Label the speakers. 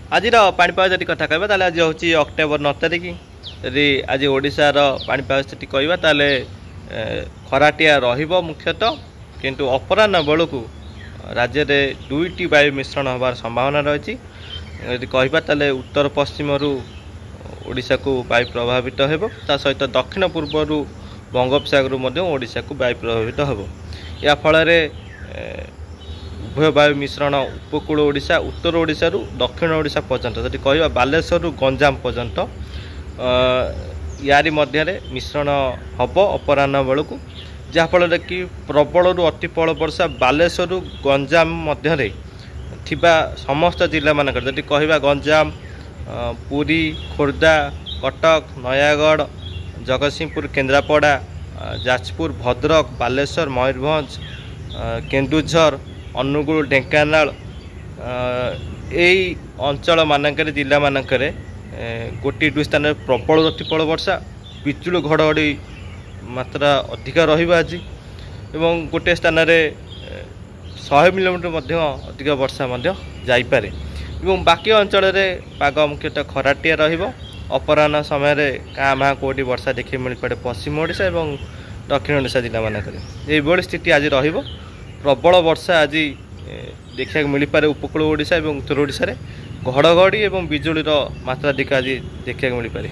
Speaker 1: आज पाणीपाग जब कथा कह आज हूँ अक्टोबर 9 तारिख यदि आज ओडिशार पाणीपाग स्थिति कहवा ताल खराटिया रुख्यतः किंतु अपराह बेलू राज्य में 2टी वायु मिश्रण होबार संभावना रही यदि कहवा ताल उत्तर पश्चिम ओडिशा को वायु प्रभावित हो सहित दक्षिण पूर्व बंगोपसागर ओडिशा को वायु प्रभावित हो या फल उभय वायु मिश्रण उपकूल ओडिशा उत्तर ओडिशा दक्षिण ओडिशा पर्यंत जदि कह बालेश्वर गंजाम पर्यंत यारी मध्य मिश्रण हम अपराह बेलू जहाँफल कि प्रबल अति प्रबल वर्षा बालेश्वर गंजाम मध्य समस्त जिला मानक जदि कह गंजाम पुरी खोर्धा कटक नयागढ़ जगतसिंहपुर केन्द्रापड़ा जाजपुर भद्रक बालेश्वर मयूरभंज केन्दुझर अनुगुल ढेंकानाल यही अंचल मानक जिला मानक गोटे दुई स्थान प्रबल अति प्रबल वर्षा बिजुली घड़घड़ी मात्रा अधिक रही एवं गोटे स्थान 100 मिलीमीटर अधिक वर्षा जापे और बाकी अंचल पाग मुख्यतः खराटिया अपराह समय क्या माँ कौटी वर्षा देखिए मिल पड़े पश्चिम ओडिशा और दक्षिण ओडिशा जिला मानक स्थिति आज प्रबल वर्षा आज देखा मिल पारे उपकूल ओडिशा और उत्तर ओडिशा घड़घड़ी और बिजुलीर मात्रा अधिक आज देखा मिल पारे।